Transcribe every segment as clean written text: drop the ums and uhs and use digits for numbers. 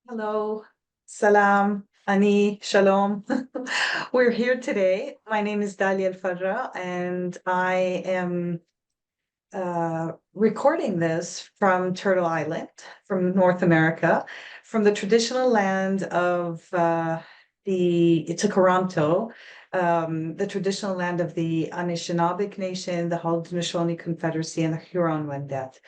Hello, salam, ani, shalom. We're here today. My name is Dalia El Farra, and I am recording this from Turtle Island, from North America, from the traditional land of the Toronto, the traditional land of the Anishinaabe Nation, the Haudenosaunee Confederacy, and the Huron-Wendat,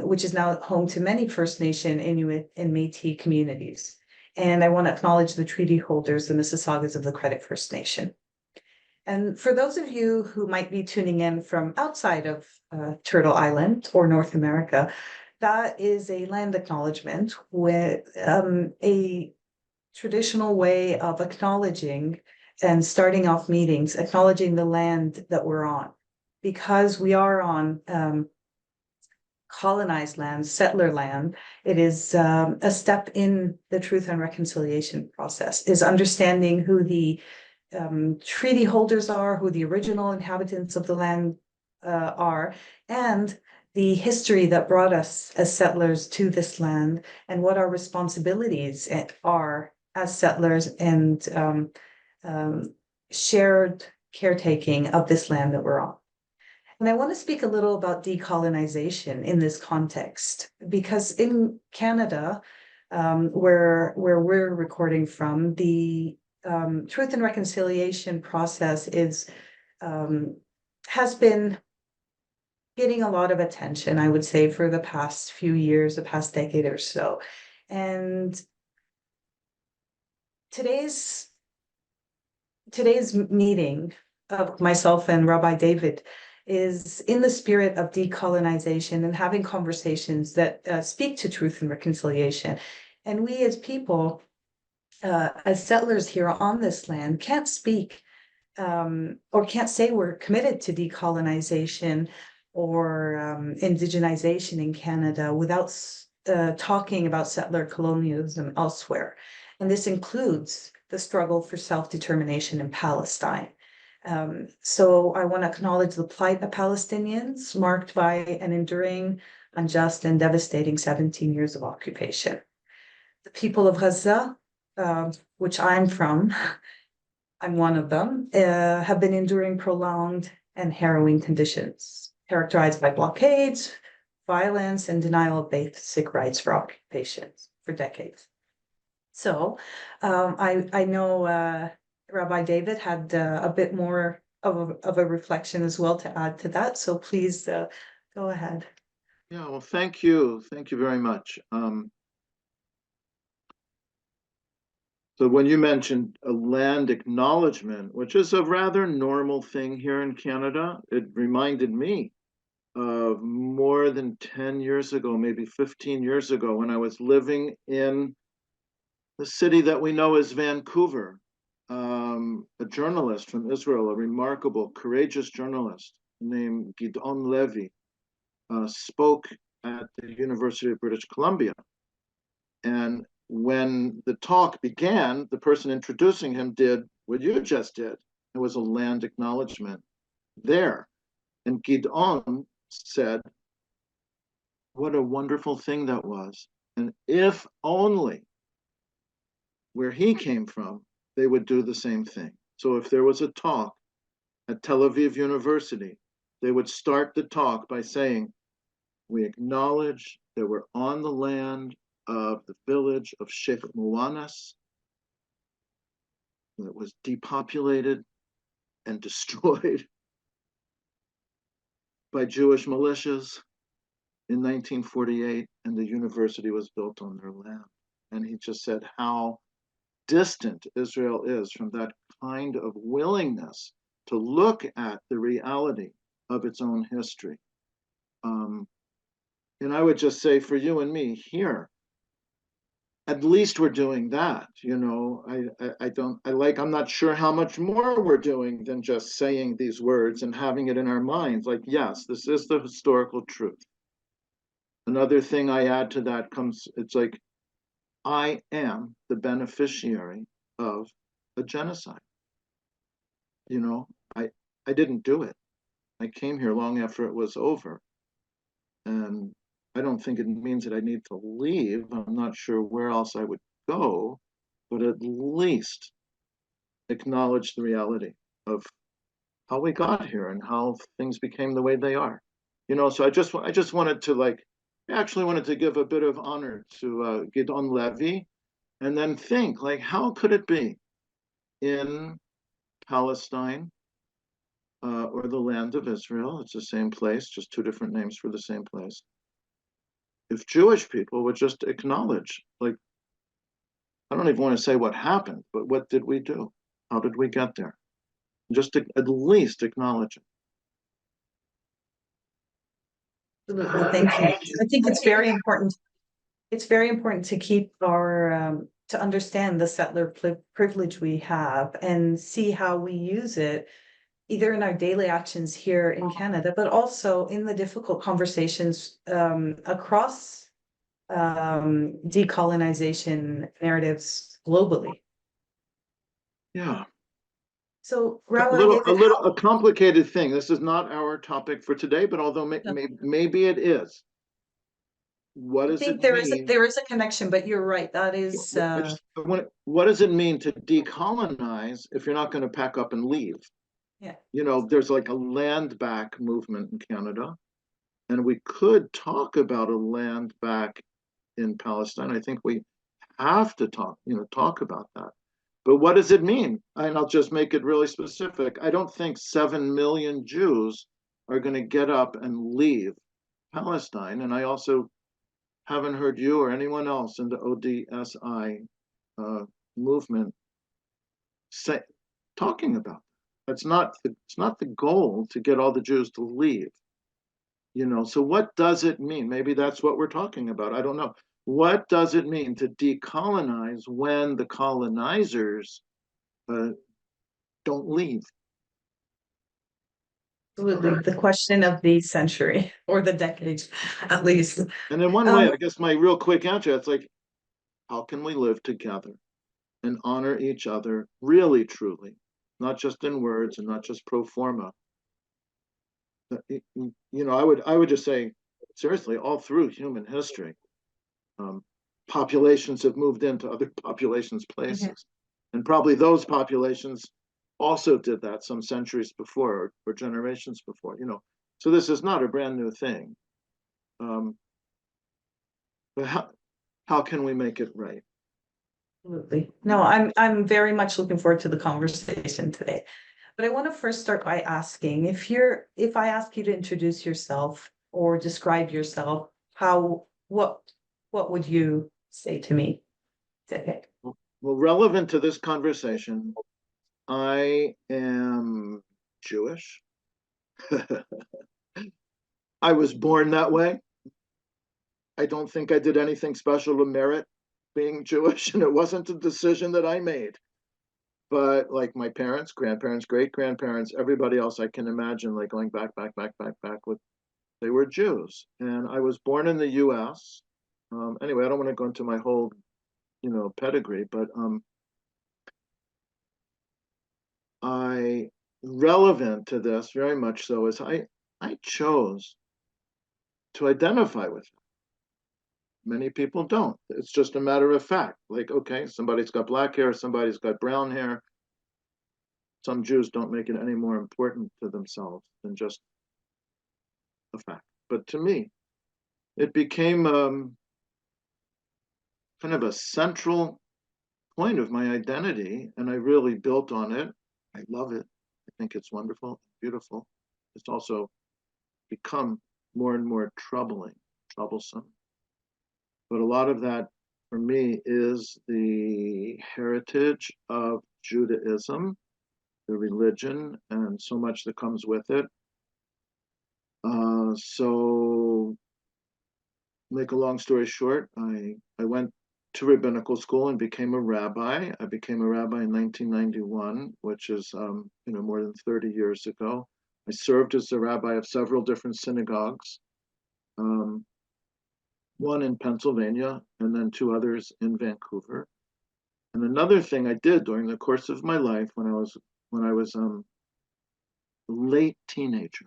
which is now home to many First Nation, Inuit, and Métis communities. And I want to acknowledge the treaty holders, the Mississaugas of the Credit First Nation. And for those of you who might be tuning in from outside of Turtle Island or North America, that is a land acknowledgement with a traditional way of acknowledging and starting off meetings, acknowledging the land that we're on. Because we are on colonized land, settler land, it is a step in the truth and reconciliation process, is understanding who the treaty holders are, who the original inhabitants of the land are, and the history that brought us as settlers to this land, and what our responsibilities are as settlers, and shared caretaking of this land that we're on. And I want to speak a little about decolonization in this context, because in Canada, where we're recording from, the truth and reconciliation process has been getting a lot of attention, I would say, for the past few years, the past decade or so. And today's meeting of myself and Rabbi David is in the spirit of decolonization and having conversations that speak to truth and reconciliation. And we as people, as settlers here on this land, can't speak or can't say we're committed to decolonization or indigenization in Canada without talking about settler colonialism elsewhere. And this includes the struggle for self-determination in Palestine. So I want to acknowledge the plight of Palestinians, marked by an enduring, unjust, and devastating 17 years of occupation. The people of Gaza, which I'm from, I'm one of them, have been enduring prolonged and harrowing conditions, characterized by blockades, violence, and denial of basic rights for occupations for decades. So I know Rabbi David had a bit more of a reflection as well to add to that. So please go ahead. Yeah, well, thank you. Thank you very much. So when you mentioned a land acknowledgement, which is a rather normal thing here in Canada, it reminded me of more than 10 years ago, maybe 15 years ago, when I was living in the city that we know as Vancouver. A journalist from Israel, a remarkable, courageous journalist named Gidon Levy, spoke at the University of British Columbia. And when the talk began, the person introducing him did what you just did. It was a land acknowledgement there. And Gidon said, what a wonderful thing that was. And if only where he came from, they would do the same thing. So if there was a talk at Tel Aviv University, they would start the talk by saying, we acknowledge that we're on the land of the village of Sheikh Muanas that was depopulated and destroyed by Jewish militias in 1948, and the university was built on their land. And he just said how distant Israel is from that kind of willingness to look at the reality of its own history. And I would just say for you and me here, at least we're doing that. I'm not sure how much more we're doing than just saying these words and having it in our minds. Like, yes, this is the historical truth. Another thing I add to that it's like, I am the beneficiary of a genocide. I didn't do it. I came here long after it was over. And I don't think it means that I need to leave. I'm not sure where else I would go, but at least acknowledge the reality of how we got here and how things became the way they are. So I just wanted to I actually wanted to give a bit of honor to Gidon Levy, and then think how could it be in Palestine or the land of Israel? It's the same place, just two different names for the same place. If Jewish people would just acknowledge, I don't even want to say what happened, but what did we do? How did we get there? Just to at least acknowledge it. Absolutely, thank you. I think it's very important. It's very important to keep to understand the settler privilege we have and see how we use it, either in our daily actions here in Canada, but also in the difficult conversations across decolonization narratives globally. Yeah. So, A Rabbi little, David, a complicated thing. This is not our topic for today, but although maybe it is. What I does it think mean? there is a connection, but you're right. That is What does it mean to decolonize if you're not going to pack up and leave? yeah. There's like a land back movement in Canada, and we could talk about a land back in Palestine. I think we have to talk about that. But what does it mean? And I'll just make it really specific. I don't think 7 million Jews are going to get up and leave Palestine. And I also haven't heard you or anyone else in the ODSI movement talking about that. It's not the goal to get all the Jews to leave. So what does it mean? Maybe that's what we're talking about. I don't know. What does it mean to decolonize when the colonizers don't leave? Absolutely. The question of the century or the decade, at least. And in one way, I guess my real quick answer, it's how can we live together and honor each other really, truly, not just in words and not just pro forma? I would just say, seriously, all through human history, populations have moved into other populations' places. And probably those populations also did that some centuries before or generations before, So this is not a brand new thing. But how can we make it right? Absolutely. No, I'm very much looking forward to the conversation today. But I want to first start by asking if I ask you to introduce yourself or describe yourself, what would you say to me today? Well, relevant to this conversation, I am Jewish. I was born that way. I don't think I did anything special to merit being Jewish, and it wasn't a decision that I made. But like my parents, grandparents, great grandparents, everybody else I can imagine, going back, they were Jews. And I was born in the US. Anyway, I don't want to go into my whole, pedigree, but relevant to this very much so is I chose to identify with it. Many people don't. It's just a matter of fact. Okay, somebody's got black hair, somebody's got brown hair. Some Jews don't make it any more important to themselves than just a fact. But to me, it became kind of a central point of my identity, and I really built on it. I love it. I think it's wonderful, beautiful. It's also become more and more troublesome. But a lot of that for me is the heritage of Judaism, the religion, and so much that comes with it. So, make a long story short, I went to rabbinical school and became a rabbi. I became a rabbi in 1991, which is more than 30 years ago. I served as the rabbi of several different synagogues. One in Pennsylvania, and then two others in Vancouver. And another thing I did during the course of my life when I was a late teenager,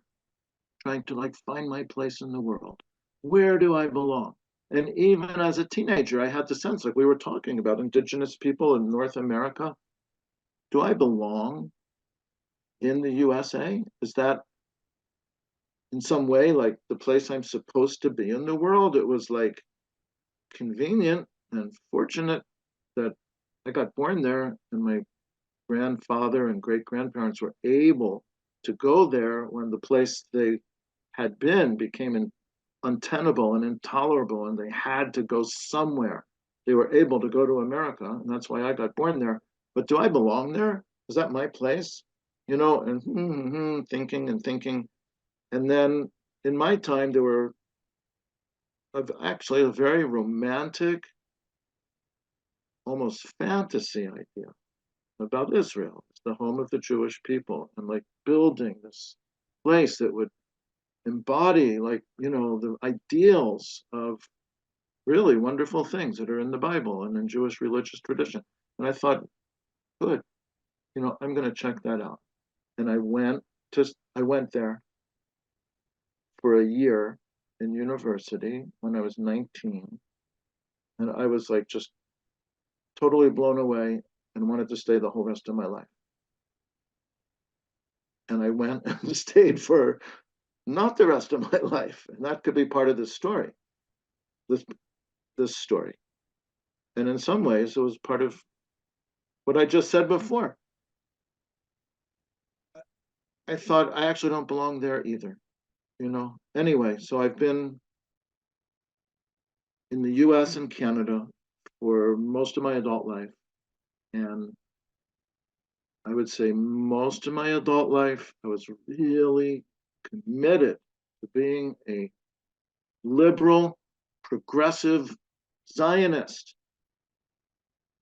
trying to find my place in the world, where do I belong? And even as a teenager, I had the sense, like we were talking about indigenous people in North America. Do I belong in the USA? Is that in some way like the place I'm supposed to be in the world? It was like convenient and fortunate that I got born there and my grandfather and great grandparents were able to go there when the place they had been became untenable and intolerable, and they had to go somewhere. They were able to go to America, and that's why I got born there. But do I belong there? Is that my place? You know, and thinking and thinking. And then in my time, there were actually a very romantic, almost fantasy idea about Israel. It's the home of the Jewish people, and like building this place that would embody, like, you know, the ideals of really wonderful things that are in the Bible and in Jewish religious tradition. And I thought, good, you know, I'm going to check that out. And I went there for a year in university when I was 19. And I was like just totally blown away and wanted to stay the whole rest of my life. And I went and stayed for not the rest of my life. And that could be part of this story, this, this story. And in some ways, it was part of what I just said before. I thought I actually don't belong there either, you know. Anyway, so I've been in the US and Canada for most of my adult life. And I would say most of my adult life, I was really committed to being a liberal, progressive Zionist.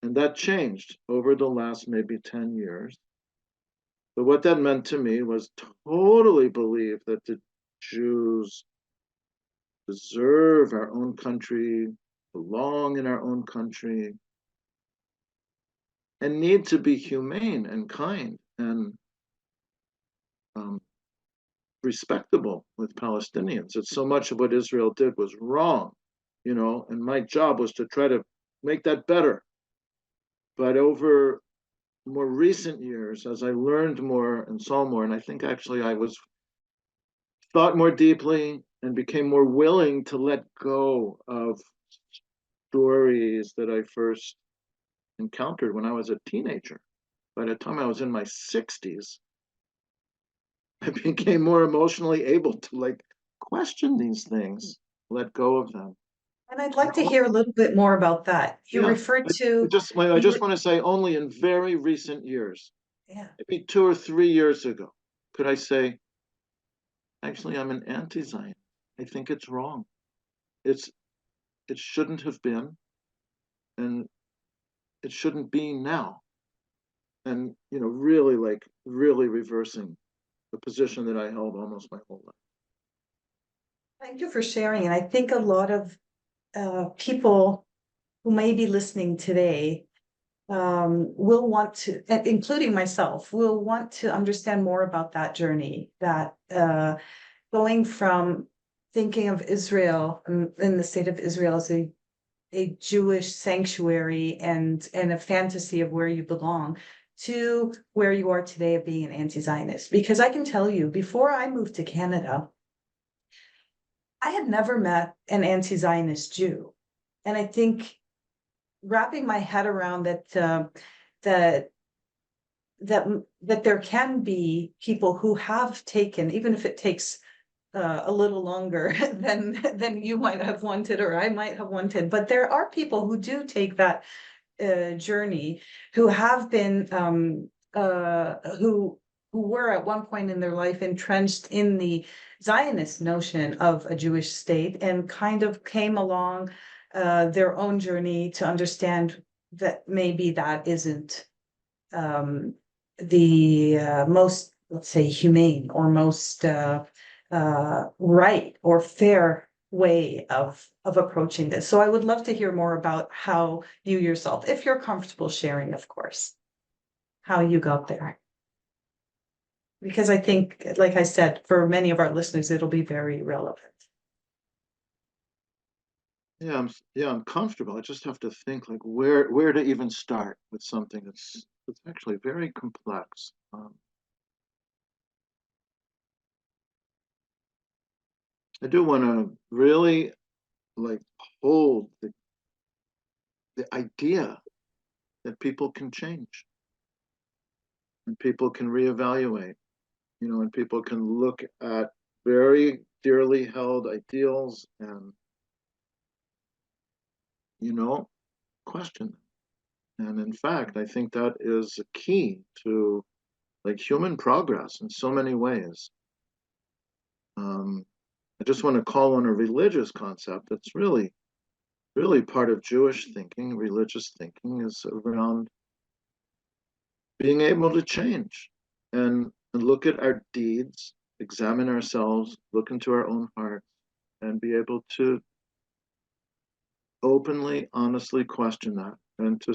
And that changed over the last maybe 10 years. But what that meant to me was totally believe that the Jews deserve our own country, belong in our own country, and need to be humane and kind and respectable with Palestinians. That so much of what Israel did was wrong, you know, and my job was to try to make that better. But over more recent years, as I learned more and saw more, and I think actually I was thought more deeply and became more willing to let go of stories that I first encountered when I was a teenager. By the time I was in my 60s, I became more emotionally able to like question these things, let go of them. And I'd like to hear a little bit more about that. You Yeah, referred to, I just want to say only in very recent years, yeah. maybe 2 or 3 years ago, could I say, actually, I'm an anti-Zionist. I think it's wrong. It's it shouldn't have been, and it shouldn't be now. And you know, really like really reversing the position that I held almost my whole life. Thank you for sharing. And I think a lot of people who may be listening today will want to, including myself, will want to understand more about that journey, that going from thinking of Israel in the state of Israel as a Jewish sanctuary and a fantasy of where you belong to where you are today of being an anti-Zionist. Because I can tell you, before I moved to Canada, I had never met an anti-Zionist Jew. And I think wrapping my head around that that there can be people who have taken, even if it takes a little longer than you might have wanted or I might have wanted, but there are people who do take that journey, who have been who were at one point in their life entrenched in the Zionist notion of a Jewish state and kind of came along their own journey to understand that maybe that isn't the most, let's say, humane or most right or fair way of approaching this. So I would love to hear more about how you yourself, if you're comfortable sharing, of course, how you got there. Because I think, like I said, for many of our listeners, it'll be very relevant. I'm comfortable. I just have to think like where to even start with something that's actually very complex. I do want to really like hold the idea that people can change and people can reevaluate, and people can look at very dearly held ideals and, you know, question them. And in fact, I think that is a key to like human progress in so many ways. Um, I just want to call on a religious concept that's really part of Jewish thinking. Religious thinking is around being able to change and look at our deeds, examine ourselves, look into our own hearts, and be able to openly, honestly question that, and to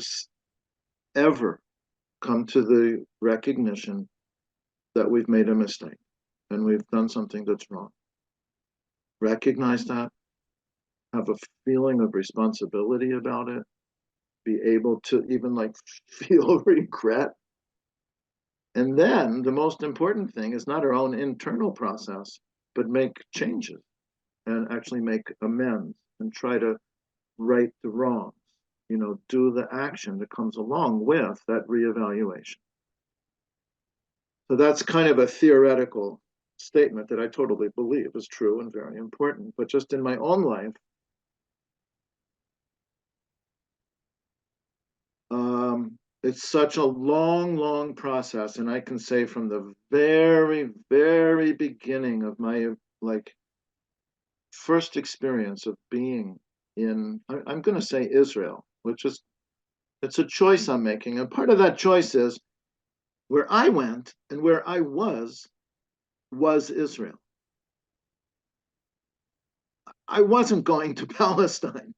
ever come to the recognition that we've made a mistake and we've done something that's wrong. Recognize that, have a feeling of responsibility about it, be able to even like feel regret. And then the most important thing is not our own internal process, but make changes and actually make amends and try to right the wrongs, do the action that comes along with that reevaluation. So that's kind of a theoretical statement that I totally believe is true and very important. But just in my own life, it's such a long process. And I can say from the very beginning of my like first experience of being I'm going to say Israel, which is, it's a choice I'm making. And part of that choice is where I went and where I was Israel. I wasn't going to Palestine,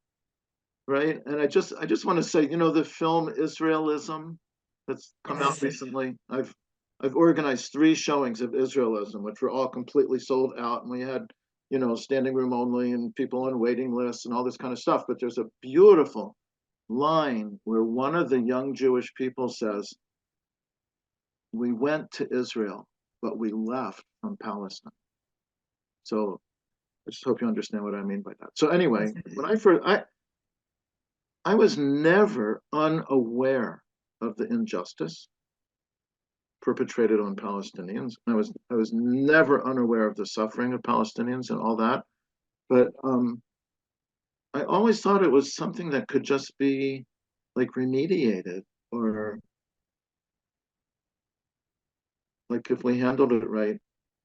right? And I just want to say, the film Israelism that's come out recently. I've organized 3 showings of Israelism, which were all completely sold out, and we had, standing room only and people on waiting lists and all this kind of stuff. But there's a beautiful line where one of the young Jewish people says, "We went to Israel, but we left from Palestine." So I just hope you understand what I mean by that. So anyway, when I was never unaware of the injustice perpetrated on Palestinians. I was never unaware of the suffering of Palestinians and all that. But I always thought it was something that could just be like remediated, or like if we handled it right,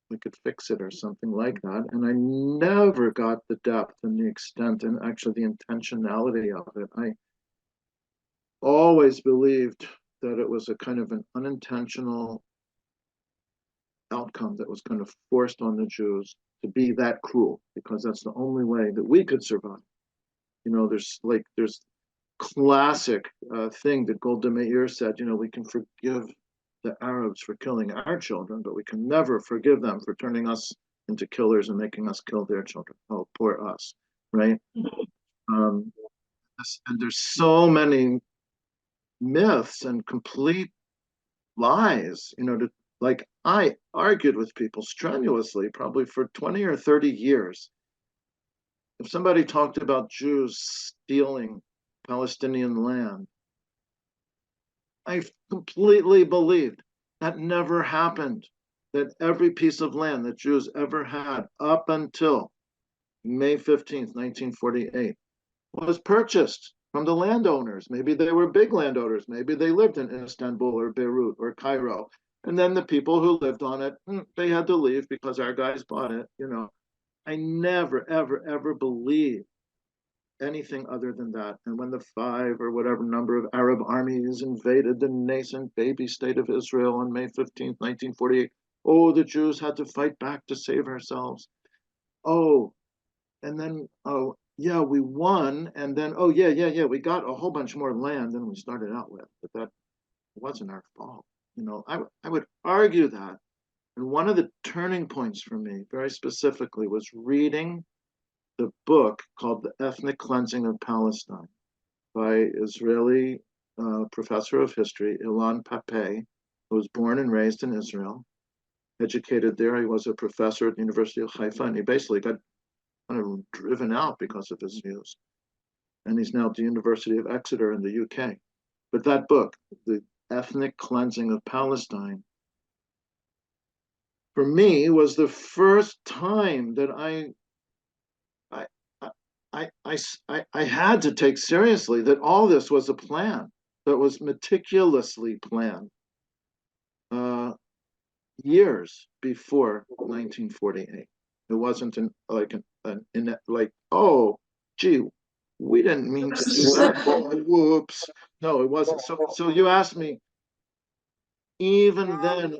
we could fix it or something like that. And I never got the depth and the extent and actually the intentionality of it. I always believed that it was a kind of an unintentional outcome that was kind of forced on the Jews to be that cruel, because that's the only way that we could survive. There's classic thing that Golda Meir said, we can forgive the Arabs for killing our children, but we can never forgive them for turning us into killers and making us kill their children. Oh, poor us, right? Um, and there's so many myths and complete lies, like I argued with people strenuously, probably for 20 or 30 years. If somebody talked about Jews stealing Palestinian land, I completely believed that never happened. That every piece of land that Jews ever had up until May 15th, 1948, was purchased from the landowners. Maybe they were big landowners. Maybe they lived in Istanbul or Beirut or Cairo. And then the people who lived on it, they had to leave because our guys bought it. I never, ever believed anything other than that. And when the 5 or whatever number of Arab armies invaded the nascent baby state of Israel on May 15th, 1948, oh, the Jews had to fight back to save ourselves. Oh, and then, oh, yeah, we won. And then, oh, yeah, we got a whole bunch more land than we started out with. But that wasn't our fault. I would argue that. And one of the turning points for me, very specifically, was reading the book called The Ethnic Cleansing of Palestine by Israeli professor of history, Ilan Pappé, who was born and raised in Israel, educated there. He was a professor at the University of Haifa, and he basically got kind of driven out because of his views. And he's now at the University of Exeter in the UK. But that book, The Ethnic Cleansing of Palestine, for me was the first time that I had to take seriously that all this was a plan that was meticulously planned years before 1948. It wasn't like, oh, gee, we didn't mean to do that. Whoops. No, it wasn't. So you asked me, even then,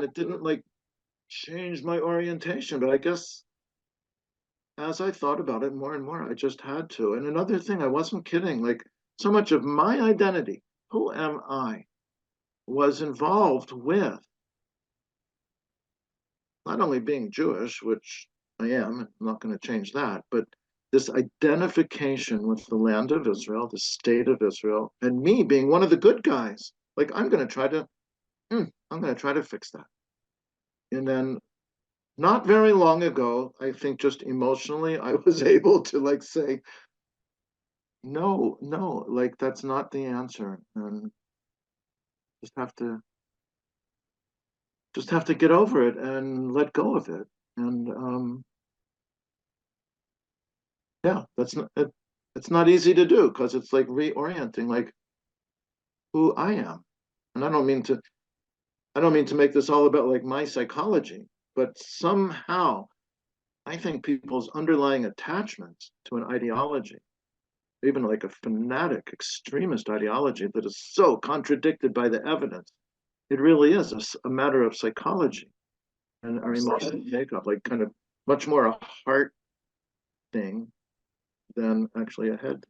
it didn't like change my orientation. But I guess as I thought about it more and more, I just had to. And another thing, I wasn't kidding. Like so much of my identity, who am I, was involved with not only being Jewish, which I am, I'm not going to change that, but this identification with the land of Israel, the state of Israel, and me being one of the good guys. Like I'm going to try to fix that. And then not very long ago, I think just emotionally, I was able to like say, no, like that's not the answer. And just have to get over it and let go of it. And yeah, it's not easy to do because it's like reorienting like who I am. And I don't mean to make this all about like my psychology, but somehow I think people's underlying attachments to an ideology, even like a fanatic extremist ideology that is so contradicted by the evidence, it really is a matter of psychology and our emotional makeup, like kind of much more a heart thing than actually a head.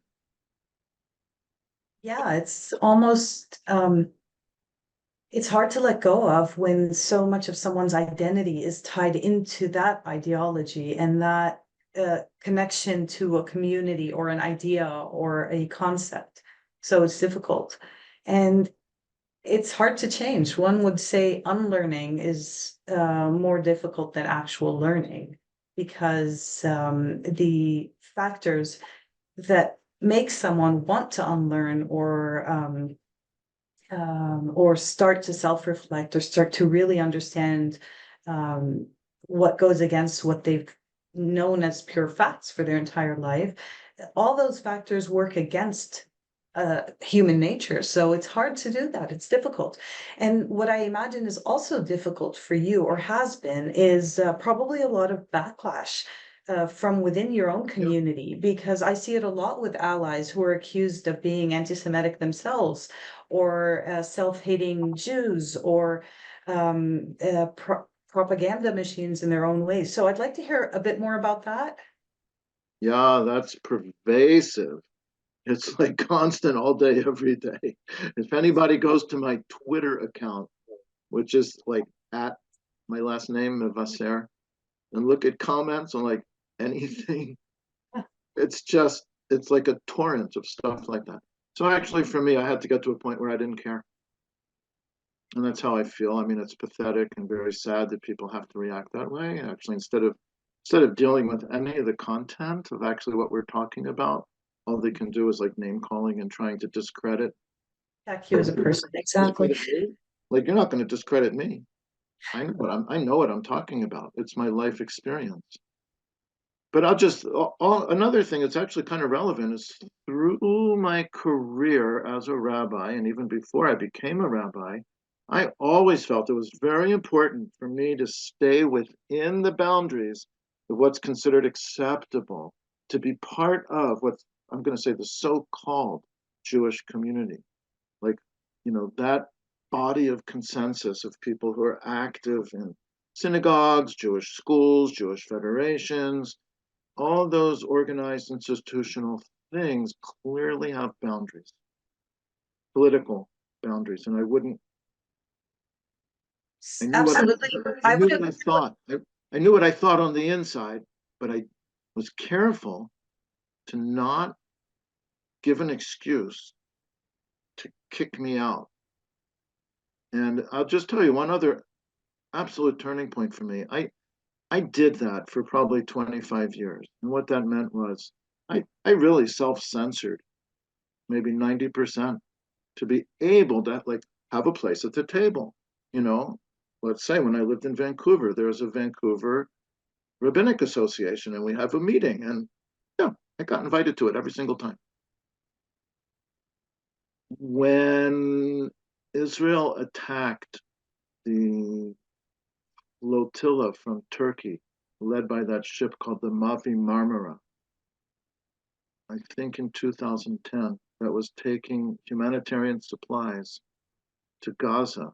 Yeah, it's almost it's hard to let go of when so much of someone's identity is tied into that ideology and that connection to a community or an idea or a concept. So it's difficult. And it's hard to change. One would say unlearning is more difficult than actual learning because the factors that make someone want to unlearn or start to self-reflect or start to really understand what goes against what they've known as pure facts for their entire life. All those factors work against human nature. So it's hard to do that. It's difficult. And what I imagine is also difficult for you or has been is probably a lot of backlash from within your own community, because I see it a lot with allies who are accused of being anti-Semitic themselves or self-hating Jews or propaganda machines in their own ways. So I'd like to hear a bit more about that. Yeah, that's pervasive. It's like constant all day, every day. If anybody goes to my Twitter account, which is like at my last name, Mivasair, and look at comments on like anything, it's like a torrent of stuff like that. So actually, for me, I had to get to a point where I didn't care. And that's how I feel. I mean, it's pathetic and very sad that people have to react that way. Actually, instead of dealing with any of the content of actually what we're talking about, all they can do is like name calling and trying to discredit. Attack you as a person. Exactly. Like you're not going to discredit me. I know what I'm talking about. It's my life experience. But another thing that's actually kind of relevant is through my career as a rabbi, and even before I became a rabbi, I always felt it was very important for me to stay within the boundaries of what's considered acceptable, to be part of what I'm going to say the so-called Jewish community. Like, that body of consensus of people who are active in synagogues, Jewish schools, Jewish federations, all those organized institutional things clearly have boundaries, political boundaries. And I knew what Absolutely. I I knew would what I thought. I knew what I thought on the inside, but I was careful to not give an excuse to kick me out. And I'll just tell you one other absolute turning point for me. I did that for probably 25 years. And what that meant was I really self-censored maybe 90% to be able to like have a place at the table. You know, let's say when I lived in Vancouver, there was a Vancouver Rabbinic Association and we have a meeting. And yeah, I got invited to it every single time. When Israel attacked the flotilla from Turkey, led by that ship called the Mavi Marmara, I think in 2010, that was taking humanitarian supplies to Gaza.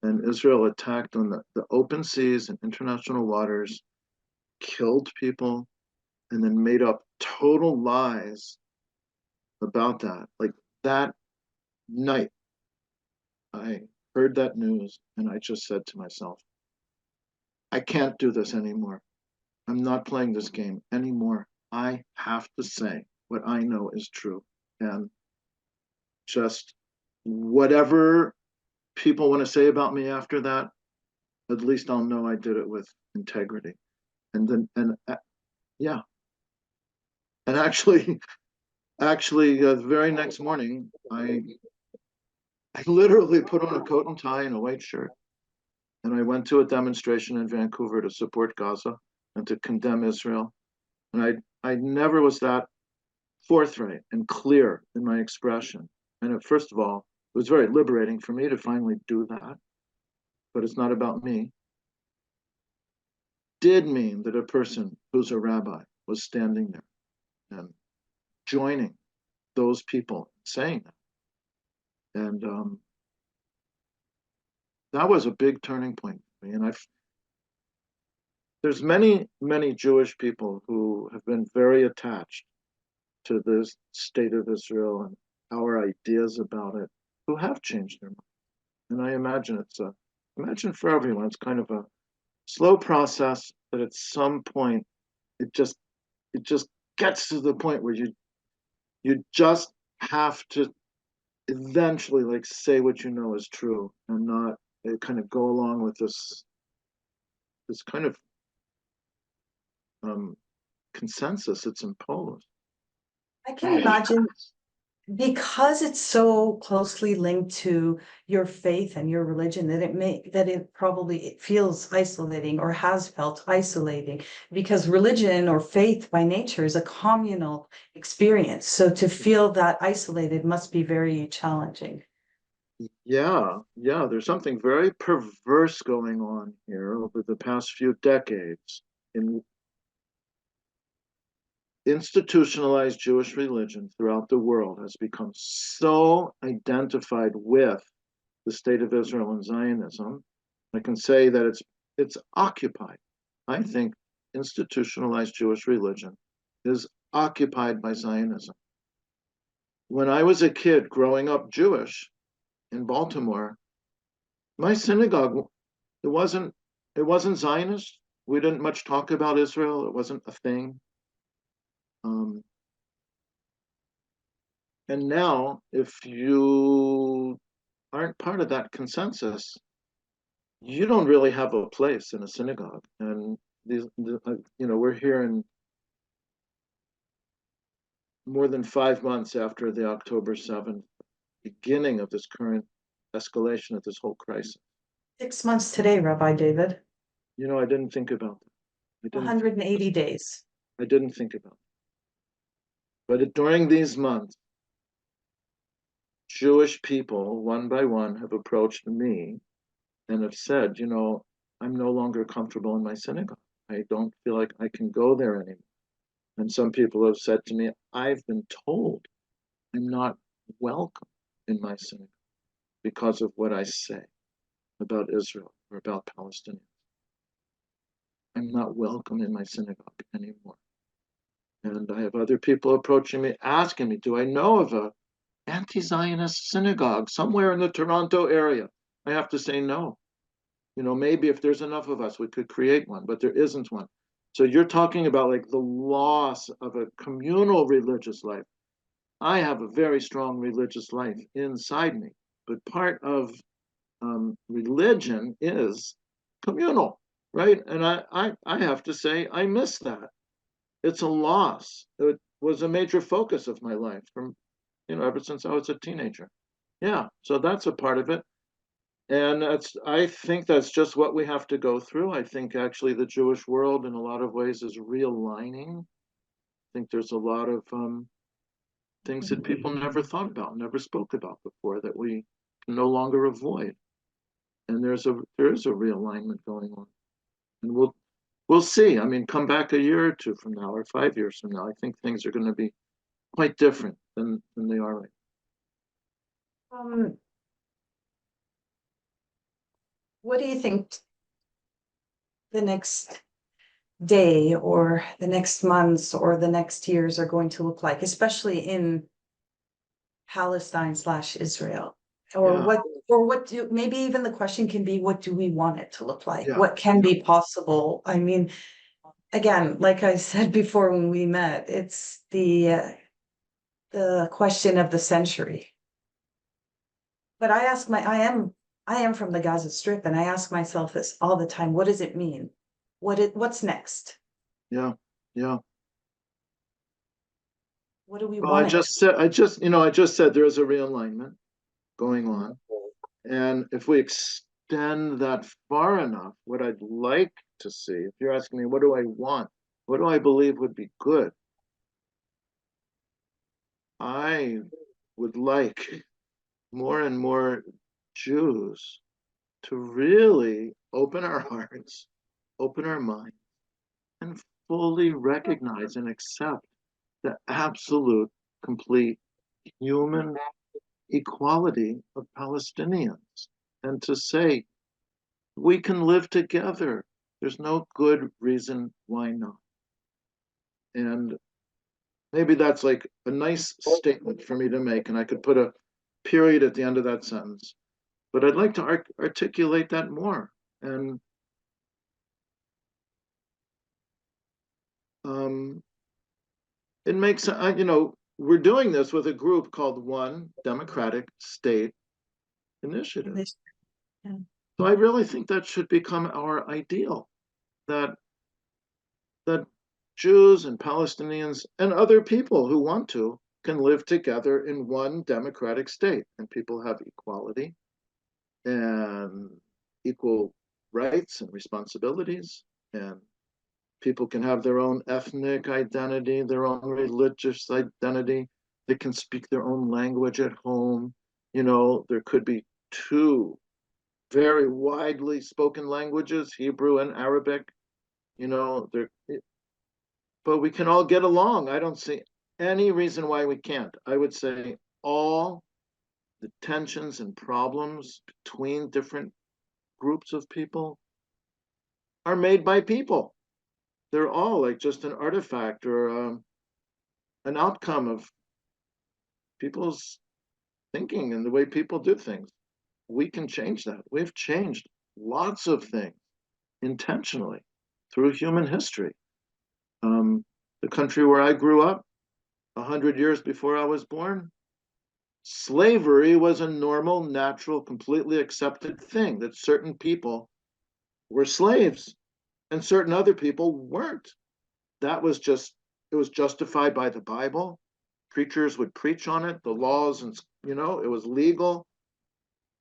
And Israel attacked on the open seas and international waters, killed people, and then made up total lies about that. Like that night, I heard that news and I just said to myself, I can't do this anymore. I'm not playing this game anymore. I have to say what I know is true. And just whatever people want to say about me after that, at least I'll know I did it with integrity. And then, yeah. And actually, the very next morning, I literally put on a coat and tie and a white shirt. And I went to a demonstration in Vancouver to support Gaza and to condemn Israel. And I never was that forthright and clear in my expression. And first of all, it was very liberating for me to finally do that. But it's not about me. Did mean that a person who's a rabbi was standing there and joining those people saying that. And that was a big turning point for me. And there's many, many Jewish people who have been very attached to this state of Israel and our ideas about it, who have changed their mind. And I imagine imagine for everyone, it's kind of a slow process, but at some point, it just gets to the point where you just have to eventually like say what you know is true and not kind of go along with this kind of consensus that's imposed. I can imagine, because it's so closely linked to your faith and your religion, that it probably feels isolating or has felt isolating, because religion or faith by nature is a communal experience. So to feel that isolated must be very challenging. Yeah, there's something very perverse going on here over the past few decades in institutionalized Jewish religion throughout the world has become so identified with the state of Israel and Zionism. I can say that it's occupied. I think institutionalized Jewish religion is occupied by Zionism. When I was a kid growing up Jewish in Baltimore, my synagogue, it wasn't Zionist. We didn't much talk about Israel. It wasn't a thing. And now, if you aren't part of that consensus, you don't really have a place in a synagogue. And we're here in more than 5 months after the October 7th beginning of this current escalation of this whole crisis. 6 months today, Rabbi David. I didn't think about that. 180 days. I didn't think about it. But during these months, Jewish people, one by one, have approached me and have said, I'm no longer comfortable in my synagogue. I don't feel like I can go there anymore. And some people have said to me, I've been told I'm not welcome in my synagogue because of what I say about Israel or about Palestinians. I'm not welcome in my synagogue anymore. And I have other people approaching me, asking me, do I know of a anti-Zionist synagogue somewhere in the Toronto area? I have to say no. Maybe if there's enough of us, we could create one, but there isn't one. So you're talking about like the loss of a communal religious life. I have a very strong religious life inside me, but part of religion is communal, right? And I have to say, I miss that. It's a loss. It was a major focus of my life from, ever since I was a teenager. Yeah, so that's a part of it. And I think that's just what we have to go through. I think actually the Jewish world in a lot of ways is realigning. I think there's a lot of things that people never thought about, never spoke about before that we can no longer avoid. And there is a realignment going on. And we'll see. I mean, come back a year or two from now or 5 years from now. I think things are going to be quite different than they are right Um, what do you think the next day or the next months or the next years are going to look like, especially in Palestine/Israel? now. Or what do, maybe even the question can be, what do we want it to look like? Yeah, What can be possible? I mean, again, like I said before when we met, it's the question of the century. But I am from the Gaza Strip, and I ask myself this all the time: what does it mean? What's next? yeah, yeah. What do we Well, I want it? just said, I just said there is a realignment going on. And if we extend that far enough, what I'd like to see, if you're asking me, what do I want? What do I believe would be good? I would like more and more Jews to really open our hearts, open our minds, and fully recognize and accept the absolute, complete human equality of Palestinians. And to say, we can live together. There's no good reason why not. And maybe that's like a nice statement for me to make, and I could put a period at the end of that sentence. But I'd like to articulate that more. And it makes, we're doing this with a group called One Democratic State Initiative. Yeah. So I really think that should become our ideal, that that Jews and Palestinians and other people who want to can live together in one democratic state, and people have equality and equal rights and responsibilities, and people can have their own ethnic identity, their own religious identity. They can speak their own language at home. There could be two very widely spoken languages, Hebrew and Arabic. There, but we can all get along. I don't see any reason why we can't. I would say all the tensions and problems between different groups of people are made by people. They're all like just an artifact or an outcome of people's thinking and the way people do things. We can change that. We've changed lots of things intentionally through human history. The country where I grew up, 100 years before I was born, slavery was a normal, natural, completely accepted thing, that certain people were slaves and certain other people weren't. That was just, it was justified by the Bible. Preachers would preach on it, the laws, and it was legal.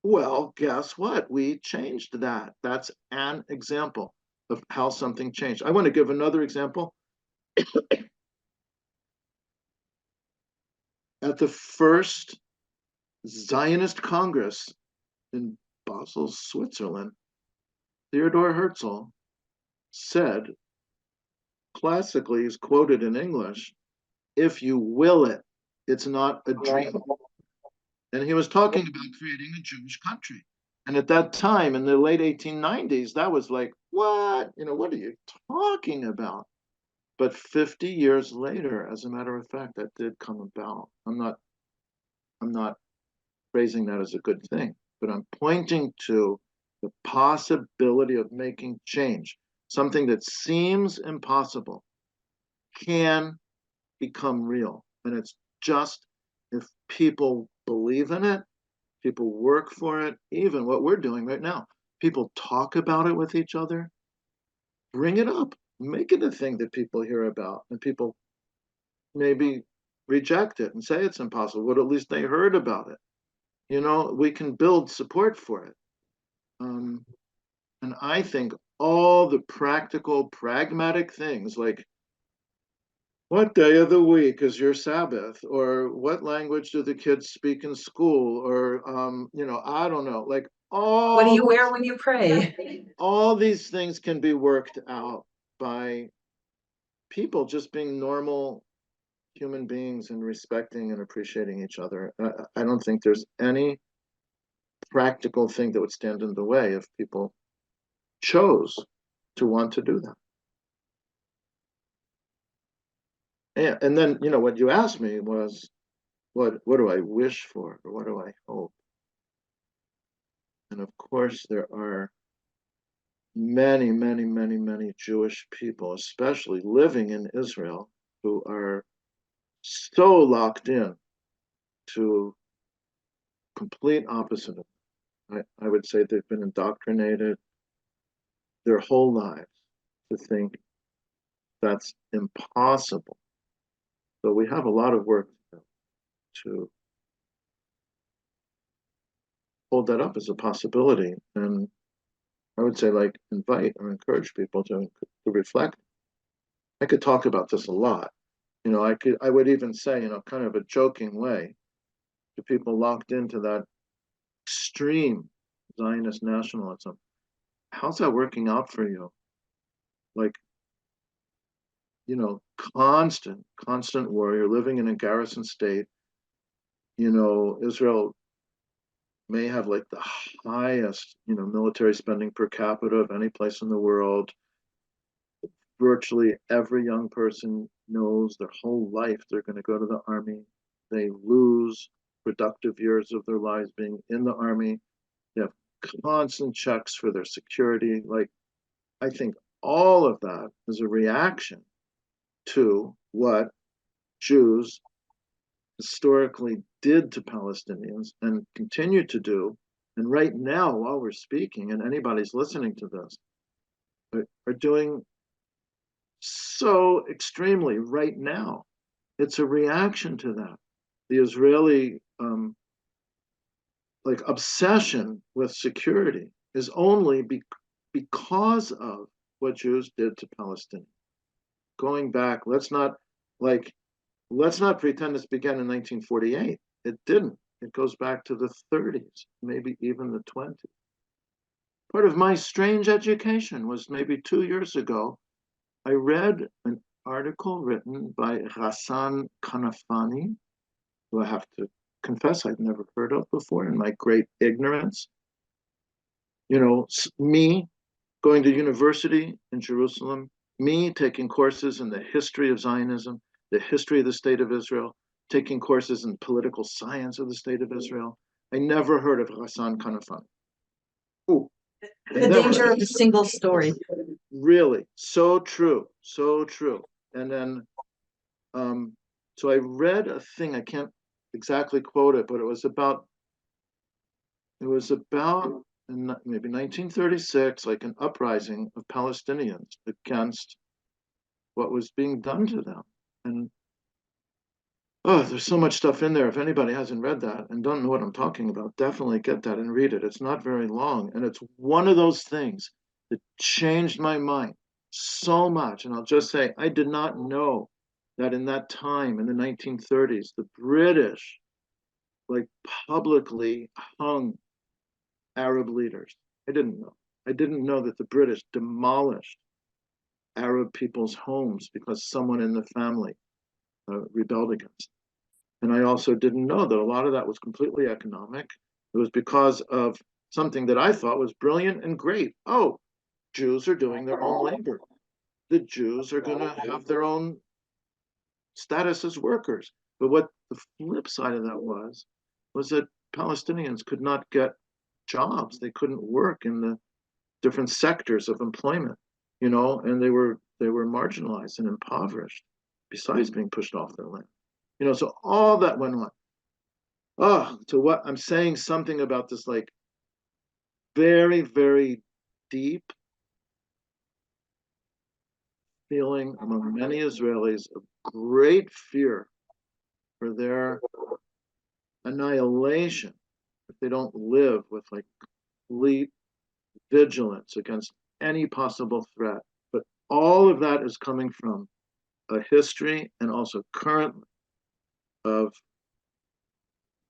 Well, guess what? We changed that. That's an example of how something changed. I want to give another example. At the first Zionist Congress in Basel, Switzerland, Theodor Herzl said, classically, is quoted in English, if you will it, it's not a dream. And he was talking about creating a Jewish country. And at that time, in the late 1890s, that was like, what? What are you talking about? But 50 years later, as a matter of fact, that did come about. I'm not phrasing that as a good thing, but I'm pointing to the possibility of making change. something that seems impossible can become real. And it's just if people believe in it, people work for it, even what we're doing right now, people talk about it with each other, bring it up, make it a thing that people hear about, and people maybe reject it and say it's impossible, but at least they heard about it. We can build support for it. And I think all the practical, pragmatic things like what day of the week is your Sabbath, or what language do the kids speak in school, or I don't know, like What do you wear when you pray? all these things can be worked out by people just being normal human beings and respecting and appreciating each other. I don't think there's any practical thing that would stand in the way if people chose to want to do that. And then, what you asked me was, what do I wish for, or what do I hope? And of course, there are many, many, many, many Jewish people, especially living in Israel, who are so locked in to complete opposite of it. I would say they've been indoctrinated their whole lives to think that's impossible. So we have a lot of work to hold that up as a possibility. And I would say, like, invite or encourage people to reflect. I could talk about this a lot. I would even say, kind of a joking way, to people locked into that extreme Zionist nationalism, how's that working out for you? Like, constant war. You're living in a garrison state. Israel may have like the highest, military spending per capita of any place in the world. Virtually every young person knows their whole life they're going to go to the army. They lose productive years of their lives being in the army. They have constant checks for their security. Like, I think all of that is a reaction to what Jews historically did to Palestinians and continue to do. And right now, while we're speaking, and anybody's listening to this, are doing so extremely right now. It's a reaction to that. The Israeli obsession with security is only because of what Jews did to Palestinians. Going back, let's not pretend this began in 1948. It didn't. It goes back to the 30s, maybe even the 20s. Part of my strange education was maybe 2 years ago. I read an article written by Ghassan Kanafani, who I have to confess I'd never heard of before in my great ignorance. Me going to university in Jerusalem, me taking courses in the history of Zionism, the history of the state of Israel, taking courses in political science of the state of Israel. I never heard of Ghassan Kanafani. Ooh, The danger of a single story. Really, so true, so true. And then, so I read a thing, I can't exactly quote it, but it was about in maybe 1936, like an uprising of Palestinians against what was being done to them. And there's so much stuff in there. If anybody hasn't read that and don't know what I'm talking about, definitely get that and read it. It's not very long. And it's one of those things that changed my mind so much. And I'll just say, I did not know that in that time, in the 1930s, the British publicly hung Arab leaders. I didn't know. I didn't know that the British demolished Arab people's homes because someone in the family rebelled against them. And I also didn't know that a lot of that was completely economic. It was because of something that I thought was brilliant and great. Oh, Jews are doing their own labor. The Jews are going to have their own status as workers. But what the flip side of that was that Palestinians could not get jobs. They couldn't work in the different sectors of employment. and they were marginalized and impoverished, besides being pushed off their land. So all that went on. Oh, to what I'm saying something about this, like, very, very deep feeling among many Israelis of great fear for their annihilation if they don't live with like complete vigilance against any possible threat. But all of that is coming from a history and also current of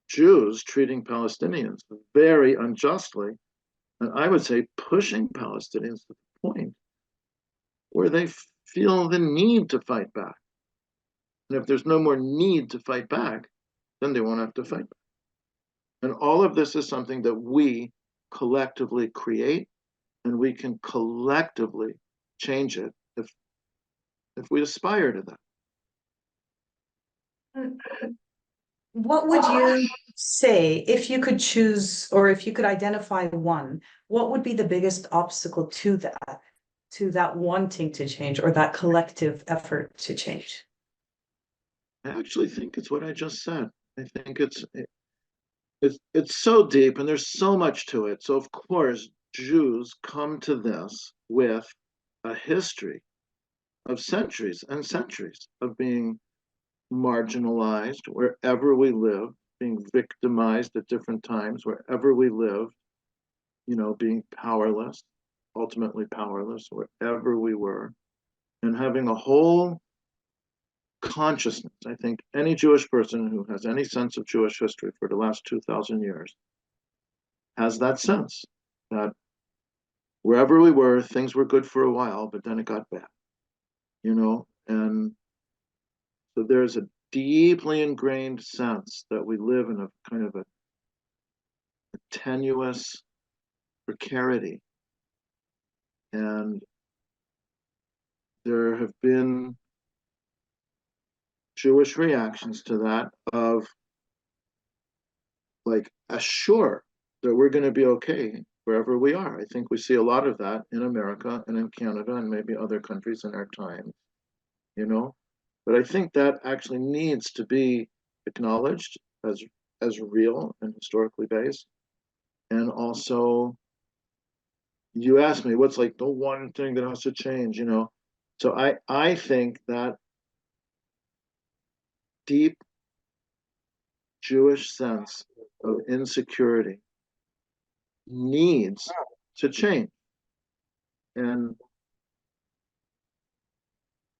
Jews treating Palestinians very unjustly, and I would say pushing Palestinians to the point where they feel the need to fight back. And if there's no more need to fight back, then they won't have to fight back. And all of this is something that we collectively create, and we can collectively change it if we aspire to that. What would you say if you could choose, or if you could identify one, what would be the biggest obstacle to that wanting to change, or that collective effort to change? I actually think it's what I just said. I think it's so deep and there's so much to it. So of course, Jews come to this with a history of centuries and centuries of being marginalized wherever we live, being victimized at different times wherever we live, being powerless, ultimately powerless wherever we were, and having a whole consciousness. I think any Jewish person who has any sense of Jewish history for the last 2,000 years has that sense that wherever we were, things were good for a while, but then it got bad, and so there's a deeply ingrained sense that we live in a kind of a tenuous precarity. And there have been Jewish reactions to that of like, assure that we're going to be okay wherever we are. I think we see a lot of that in America and in Canada and maybe other countries in our time, But I think that actually needs to be acknowledged as real and historically based. And also, you asked me what's like the one thing that has to change, So I think that deep Jewish sense of insecurity needs to change. And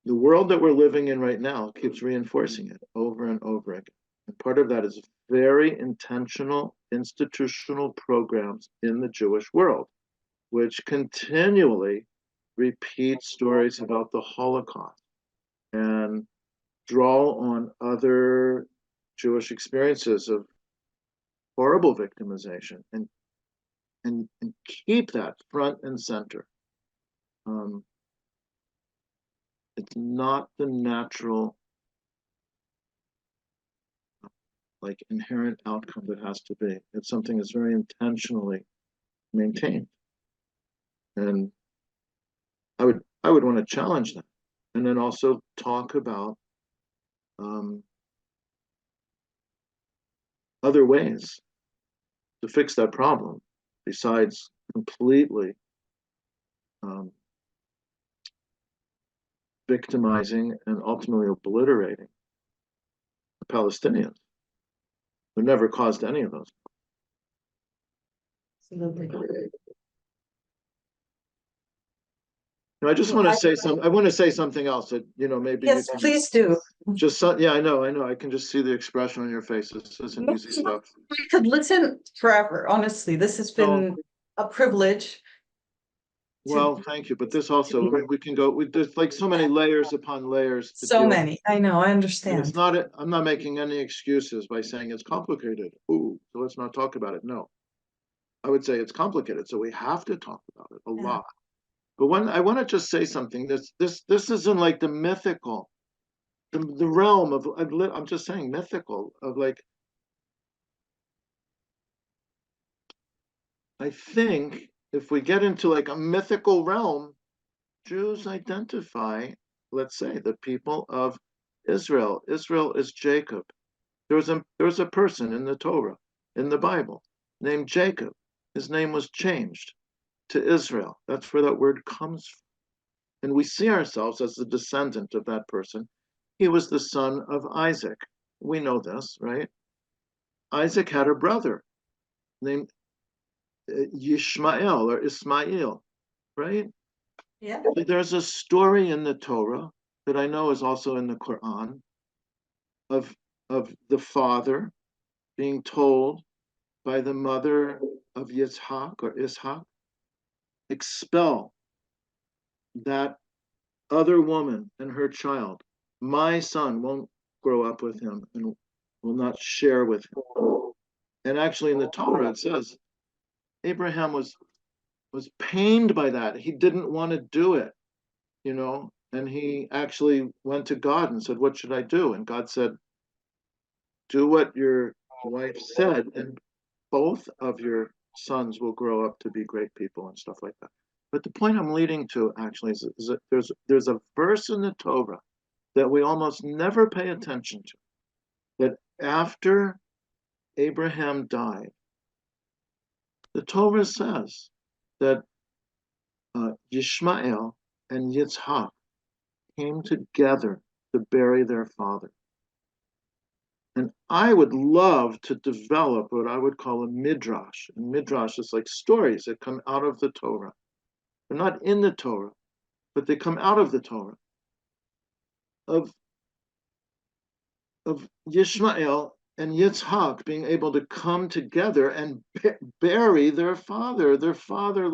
the world that we're living in right now keeps reinforcing it over and over again. And part of that is very intentional institutional programs in the Jewish world, which continually repeat stories about the Holocaust and draw on other Jewish experiences of horrible victimization and keep that front and center. It's not the natural, like, inherent outcome that has to be. It's something that's very intentionally maintained. And I would want to challenge that, and then also talk about other ways to fix that problem besides completely victimizing and ultimately obliterating the Palestinians who never caused any of those. Absolutely. I just want to say I want to say something else that maybe Yes, please do. yeah, I know. I can just see the expression on your face. This isn't easy stuff. We could listen forever. Honestly, this has been a privilege. Well, thank you. But this also, I mean, we can go. There's like so many layers upon layers. So many. I know. I understand. And it's not. I'm not making any excuses by saying it's complicated. Ooh, so let's not talk about it. No, I would say it's complicated, so we have to talk about it a lot. But when I want to just say something, this isn't like the mythical, the realm of. I'm just saying mythical of like. I think if we get into like a mythical realm, Jews identify, let's say, the people of Israel. Israel is Jacob. There was a person in the Torah, in the Bible, named Jacob. His name was changed to Israel. That's where that word comes from. And we see ourselves as the descendant of that person. He was the son of Isaac. We know this, right? Isaac had a brother named Yishmael or Ismail, right? Yeah. There's a story in the Torah that I know is also in the Quran of the father being told by the mother of Yitzhak or Ishak, expel that other woman and her child. My son won't grow up with him and will not share with him. And actually in the Torah it says Abraham was pained by that. He didn't want to do it, and he actually went to God and said, what should I do? And God said, do what your wife said, and both of your sons will grow up to be great people and stuff like that. But the point I'm leading to actually is that there's a verse in the Torah that we almost never pay attention to, that after Abraham died, the Torah says that Yishmael and Yitzhak came together to bury their father. And I would love to develop what I would call a midrash. And midrash is like stories that come out of the Torah. They're not in the Torah, but they come out of the Torah. Of Yishmael and Yitzhak being able to come together and bury their father. Their father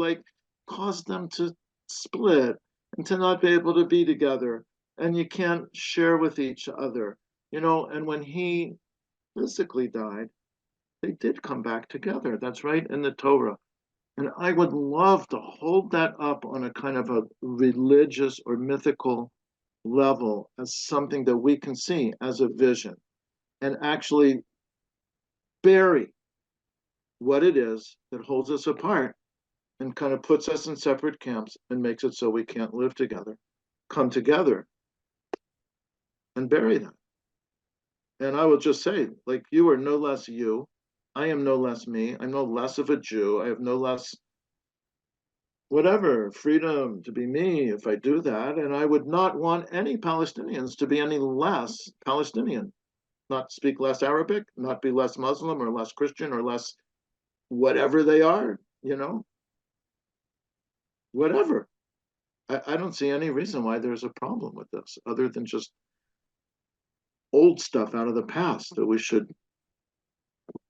caused them to split and to not be able to be together. And you can't share with each other, and when he physically died, they did come back together. That's right in the Torah. And I would love to hold that up on a kind of a religious or mythical level as something that we can see as a vision and actually bury what it is that holds us apart and kind of puts us in separate camps and makes it so we can't live together. Come together and bury them. And I will just say, you are no less you. I am no less me. I'm no less of a Jew. I have no less whatever freedom to be me if I do that. And I would not want any Palestinians to be any less Palestinian, not speak less Arabic, not be less Muslim or less Christian or less whatever they are, whatever. I don't see any reason why there's a problem with this other than just old stuff out of the past that we should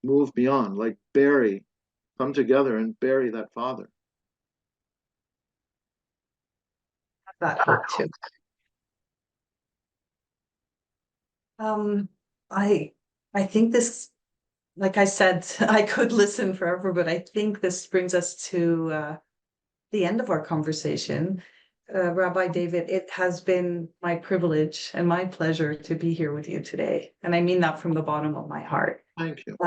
move beyond, like come together and bury that father. That hope too. I think this, like I said, I could listen forever, but I think this brings us to the end of our conversation. Rabbi David, it has been my privilege and my pleasure to be here with you today. And I mean that from the bottom of my heart. Thank you.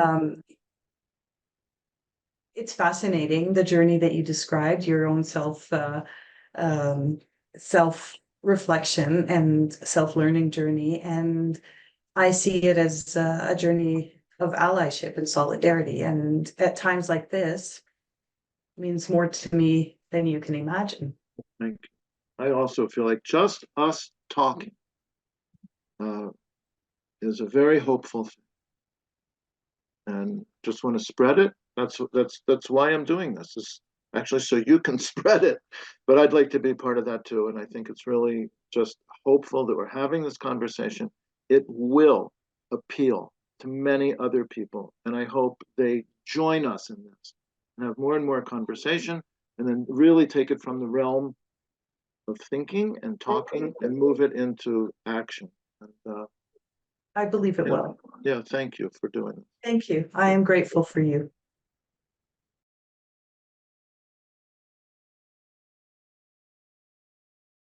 It's fascinating, the journey that you described, your own self-reflection and self-learning journey. And I see it as a journey of allyship and solidarity. And at times like this, means more to me than you can imagine. Thank you. I also feel like just us talking is a very hopeful thing. And just want to spread it. That's why I'm doing this. Is actually so you can spread it. But I'd like to be part of that too. And I think it's really just hopeful that we're having this conversation. It will appeal to many other people. And I hope they join us in this and have more and more conversation and then really take it from the realm of thinking and talking and move it into action. And, I believe it will. Yeah, thank you for doing it. Thank you. I am grateful for you.